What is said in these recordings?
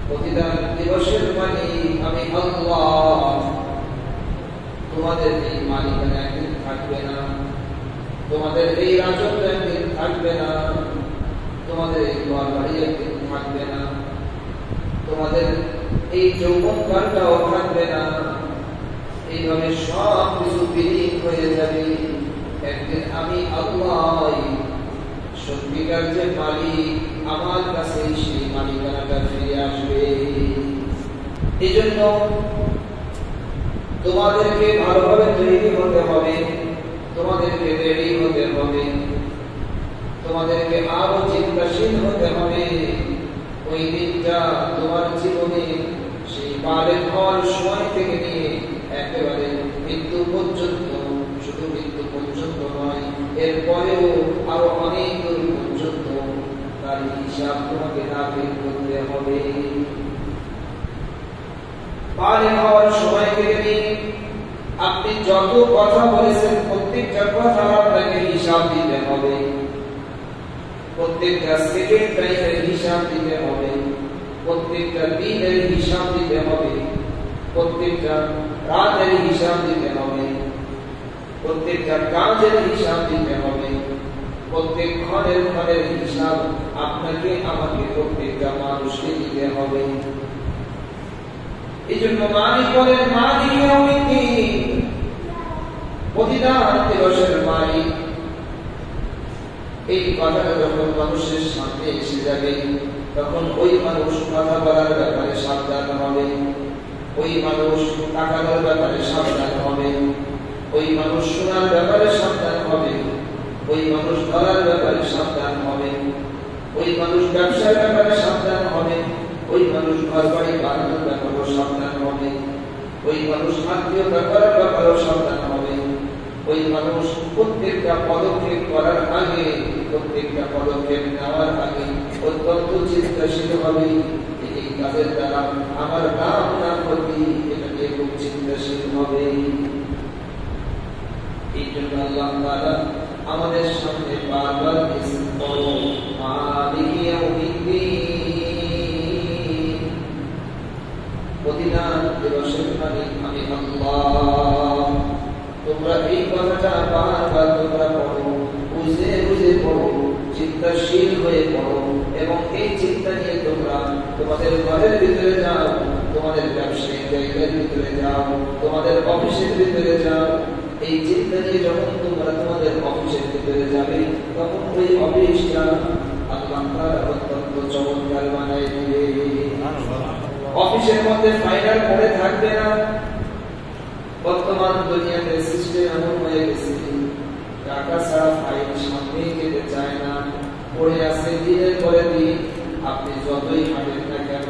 প্রতিদান দিবসের মালিক আমি আল্লাহ। তোমাদের এই মালিকানা একদিন থাকবে না, তোমাদের এই রাজত্ব একদিন থাকবে না, তোমাদের এই ঘর বাড়ি একদিন থাকবে না, তোমাদের এই যৌবনকালটাও থাকবে না। এইভাবে সব কিছু বিলীন হয়ে যাবে। একদিন আমি আল্লাহ সত্যিকার যে মালিক, আমার কাছে সেই মালিকানাটা ফিরে আসবে। এই জন্য তোমাদেরকে ভালোভাবে তৈরি হতে হবে, তোমাদেরকে রেডি হতে হবে, তোমাদেরকে আরো চিন্তাশীল হতে হবে। ওই দিনটা তোমার জীবনে সেই বালেগ হওয়ার সময় থেকে নিয়ে একেবারে মৃত্যু পর্যন্ত, শুধু মৃত্যু পর্যন্ত নয়, এরপরেও আরো অনেক দূর পর্যন্ত তার হিসাব তোমাকে দাখিল করতে হবে। বালেগ হওয়ার সময় থেকে নিয়ে আপনি যত কথা বলেছেন প্রত্যেকটা কথা আপনাকে হিসাব দিতে হবে, প্রত্যেকটা সেকেন্ড টাইমের হিসাব দিতে হবে, প্রত্যেকটা দিনের হিসাব দিতে হবে, প্রত্যেকটা রাতের হিসাব দিতে হবে, প্রত্যেকটা কাজের হিসাব দিতে হবে, প্রত্যেক ক্ষণের ক্ষণের হিসাব আপনাকে আমাকে প্রত্যেকটা মানুষকে দিতে হবে। এই জন্য মালিক বলেন মালিক ইয়াউমিদ্দিন, প্রতিদান দিবসের মালিক। এই কথাটা যখন মানুষের সামনে এসে যাবে, তখন ওই মানুষ কথা বলার ব্যাপারে সাবধান হবে, ওই মানুষ টাকার ব্যাপারে সাবধান হবে, ওই মানুষ শোনার ব্যাপারে সাবধান হবে, ওই মানুষ ধরার ব্যাপারে সাবধান হবে, ওই মানুষ ব্যবসার ব্যাপারে সাবধান হবে, ওই মানুষ ঘর বাড়ি বানানোর ব্যাপারেও সাবধান হবে, ওই মানুষ আত্মীয়তা করার ব্যাপারেও সাবধান হবে, ওই মানুষ প্রত্যেকটা পদক্ষেপ করার আগে, প্রত্যেকটা পদক্ষেপ নেওয়ার আগে অত্যন্ত চিন্তাশীল হবে। এই কাজের দ্বারা আমার নাম না ক্ষতি, এটা নিয়ে খুব চিন্তাশীল হবে। এই জন্য আল্লাহ তাআলা আমাদের সামনে বারবার এসে বলো মালিক ইয়াউমিদ্দিন, প্রতিদান দিবসের মালিক আমি আল্লাহ। তোমরা এই কথাটা বারবার তোমরা পড়ো, বুঝে বুঝে পড়ো, চিন্তাশীল হয়ে পড়ো, এবং এই চিন্তা নিয়ে তোমরা তোমাদের ঘরের ভিতরে যাও, তোমাদের ব্যবসায়িক জায়গার ভিতরে যাও, তোমাদের অফিসের ভিতরে যাও। এই চিন্তা নিয়ে যখন তোমরা তোমাদের অফিসের ভিতরে যাবে, তখন ওই অফিসটা আল্লাহ তাআলা অত্যন্ত চমৎকার বানায় দিবে। অফিসের মধ্যে ফাইনাল পড়ে থাকবে না। বর্তমান দুনিয়াতে সিস্টেম এমন হয়ে গেছে, টাকা ছাড়া ফাইল সামনে যেতে চায় না, পড়ে আছে দিনের পরে দিন। আপনি যতই হাঁটেন না কেন,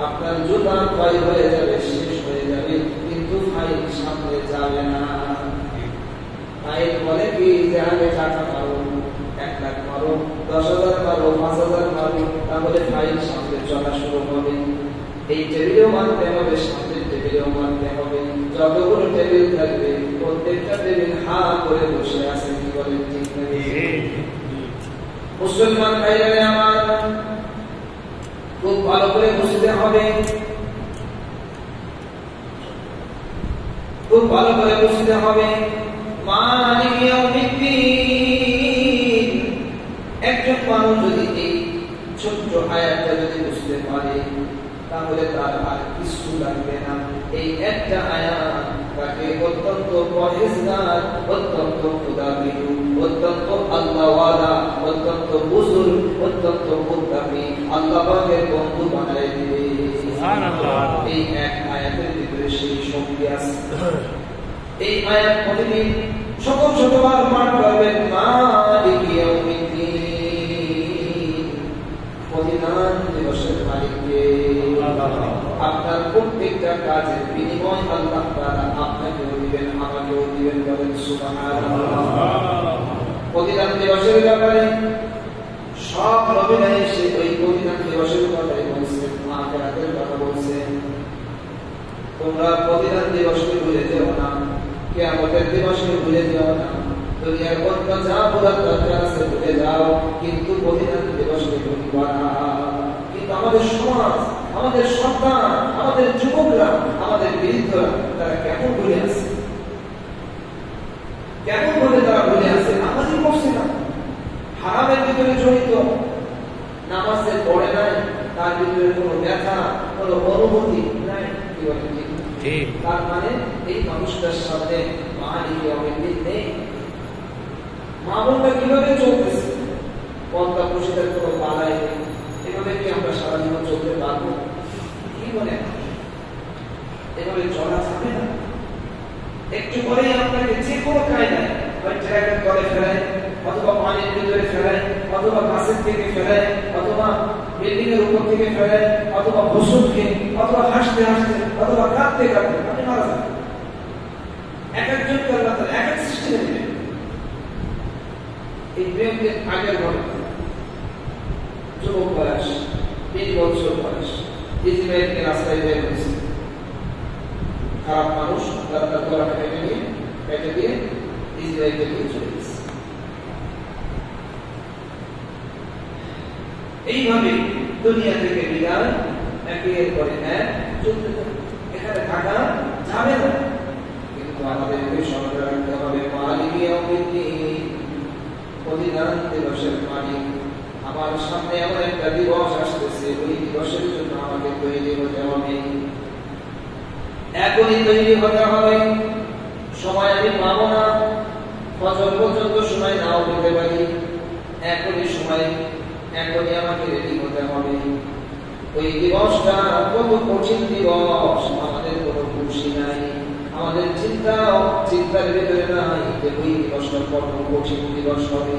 আপনার জুতা ক্ষয় হয়ে যাবে, শেষ হয়ে যাবে, কিন্তু ফাইল সামনে যাবে না। ফাইল বলে কি যে আগে টাকা পারো, 1 লাখ পারো, 10,000 পারো, 5,000 পারো, তাহলে ফাইল সামনে চলা শুরু হবে। এই টেবিলেও মানতে হবে, সামনে টেবিলেও মানতে হবে। যতগুলো টেবিল থাকবে প্রত্যেকটা টেবিল হা করে বসে আছে, কি বলেন ঠিক নাকি? মুসলমান ভাইরা আমার, খুব ভালো করে বুঝতে হবে, খুব ভালো করে বুঝতে হবে। মালিক ইয়াউমিদ্দিন, একজন মানুষ যদি এই ছোট্ট আয়াতটা যদি বুঝতে পারে, তাহলে তার আর কিছু লাগবে না। এই একটা আয়াত তাকে অত্যন্ত পরহেজগার, অত্যন্ত খোদাভীরু, অত্যন্ত আল্লাহওয়ালা, অত্যন্ত বুজুর্গ, অত্যন্ত মুত্তাকি, আল্লাহ পাকের বন্ধু বানায় দিবে। সুবহানাল্লাহ। এই এক আয়াতের ভিতরে সেই শক্তি আছে। এই আয়াত প্রতিদিন শতবার পাঠ করবেন। মালিক ইয়াউমিদ্দিন, প্রতিদান দিবসের মালিককে। আপনার প্রত্যেকটা কাজের বিনিময় আল্লাহ তাআলা আপনাকেও দিবেন, আমাকেও দিবেন, বলেন সুবহানাল্লাহ। প্রতিদান দিবসের ব্যাপারে সব নবীরা এসে ওই প্রতিদান দিবসের কথাই বলছেন, আখিরাতের কথা বলছেন। তোমরা প্রতিদান দিবসকে ভুলে যেও না, কিয়ামতের দিবসকে ভুলে যেও না, দুনিয়ার অন্য যা ভুলার দরকার আছে ভুলে যাও, কিন্তু প্রতিদান দিবসকে ভুলবা না। কিন্তু আমাদের সমাজ, আমাদের সন্তান, আমাদের যুবকরা, আমাদের বৃদ্ধরা তারা কেমন ভুলে আছে, কেমন ভাবে তারা ভুলে আছে। নামাজই পড়ছে না, হারামের ভিতরে জড়িত, নামাজে পড়ে নাই, তার ভিতরে কোনো ব্যথা, কোনো অনুভূতি নাই। কি বলেন ঠিক? তার মানে এই মানুষটার সামনে মালিক ইয়াউমিদ্দিন নেই। মা বোনটা কিভাবে চলতেছে, পর্দা প্রশিদের কোনো বালাই নেই। এভাবে কি আমরা সারা জীবন চলতে পারবো? কি বলে এভাবে চলা যাবে না। একটু পরেই আপনাকে যে কোনো কায়দায় হয় ট্রাকের তলে ফেলায়, অথবা পানির ভিতরে ফেলায়, অথবা গাছের থেকে ফেলায়, অথবা বিল্ডিং এর উপর থেকে ফেলায়, অথবা গোসল খেয়ে, অথবা হাসতে হাসতে, অথবা কাঁদতে কাঁদতে আপনি মারা যাবেন। এক একজনকে আল্লাহ তাআলা এক এক সিস্টেমে দিবেন। এই প্রেমকে আগের ঘটনা, যুবক বয়স 20 বছর বয়স, ইসমাইলকে রাস্তায় বের হয়েছে, খারাপ মানুষ রাস্তার গলাটা কেটে দিয়ে ইসরায়েলকে নিয়ে চলে গেছে। এইভাবে দুনিয়া থেকে বিদায় একের পরে এক চলতে থাকে। এখানে থাকা যাবে না, কিন্তু আমাদেরকে স্মরণ রাখতে হবে মালিক ইয়াউমিদ্দিন, প্রতিদান দিবসের মালিক। আমার সামনে এমন একটা দিবস আসতেছে, ওই দিবসের জন্য আমাকে তৈরি হতে হবে, এখনই তৈরি হতে হবে। সময় আমি পাবো না, ফজর পর্যন্ত সময় নাও পেতে পারি, এখনই সময়, এখনই আমাকে রেডি হতে হবে। ওই দিবসটা কত কঠিন দিবস, আমাদের কোনো খুশি নাই, আমাদের চিন্তার ভিতরে নাই যে ওই দিবসটা কত কঠিন দিবস হবে।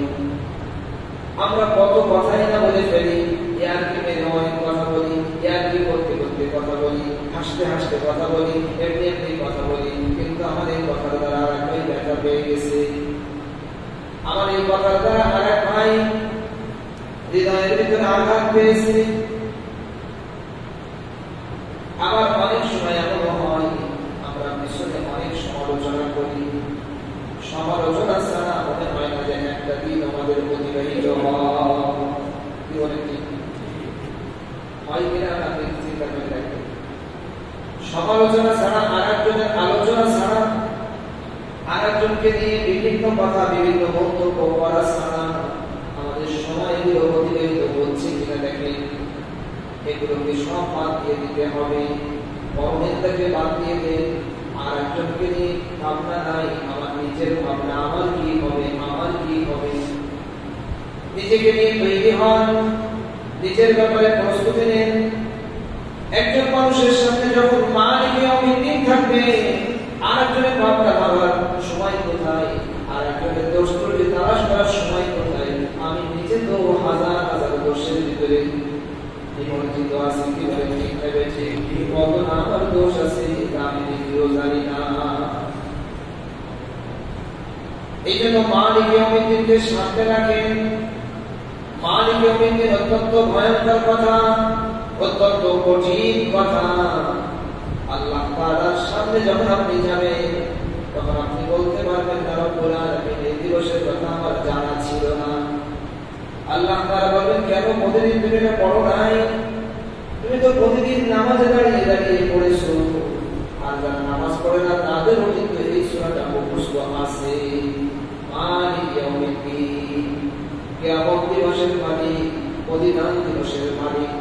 আমরা কত কথাই না বলে ফেলি, ইয়ার কি মেরে অনেক কথা বলি, ইয়ার কি করতে করতে কথা বলি, হাসতে হাসতে কথা বলি, এমনি এমনি কথা বলি, কিন্তু আমার এই কথার দ্বারা আর এক ভাই ব্যথা পেয়ে গেছে, আমার এই কথার দ্বারা আর এক ভাই হৃদয়ের ভিতরে আঘাত পেয়েছে। আবার অনেক সময় এমন হয় আমরা পিছনে অনেক সমালোচনা করি, সমালোচনা ছাড়া মনে হয় না যে একটা দিন আমাদের অতিবাহিত হয় কিনা, আপনি চিন্তা করে দেখেন। সমালোচনা ছাড়া, আর একজনের আলোচনা ছাড়া, আর একজনকে নিয়ে বিভিন্ন কথা, বিভিন্ন মন্তব্য করা ছাড়া আমাদের সময়গুলো অতিবাহিত হচ্ছে কিনা দেখেন। এগুলোকে সব বাদ দিয়ে দিতে হবে, পরনিন্দাকে বাদ দিয়ে দেন। আর একজনকে নিয়ে ভাবনা নাই, আমার নিজের ভাবনা, আমার কি হবে, আমার কি হবে। নিজেকে নিয়ে তৈরি হন, নিজের ব্যাপারে প্রস্তুতি নেন। একজন মানুষের সামনে যখন মালিক ইয়াউমিদ্দিন থাকবে, আর একজনের ভাবনা ভাবার সময় কোথায়, আর একজনের দোষ ত্রুটি তালাশ করার সময় কোথায়। আমি নিজে তো হাজার হাজার দোষের ভিতরে নিমজ্জিত আছি, কিভাবে ঠিক হবে, ঠিক কত না আমার দোষ আছে, আমি নিজেও জানি না। এই জন্য মালিক ইয়াউমিদ্দিনকে সামনে রাখেন। মালিক ইয়াউমিদ্দিন অত্যন্ত ভয়ঙ্কর কথা, অত্যন্ত কঠিন কথা। আল্লাহ তাআলার সামনে যখন আপনি যাবেন, তখন আপনি বলতে পারবেন না রব্বুল আলামিন, এই দিবসের কথা আমার জানা ছিল না। আল্লাহ তাআলা বলবেন, কেন প্রতিদিন তুমি এটা পড়ো নাই? তুমি তো প্রতিদিন নামাজে দাঁড়িয়ে দাঁড়িয়ে পড়েছো। আর যারা নামাজ পড়ে না তাদেরও কিন্তু এই সূরাটা মুখস্থ আছে। মালিক ইয়াউমিদ্দিন, কিয়ামত দিবসের মালিক, প্রতিদান দিবসের মালিক।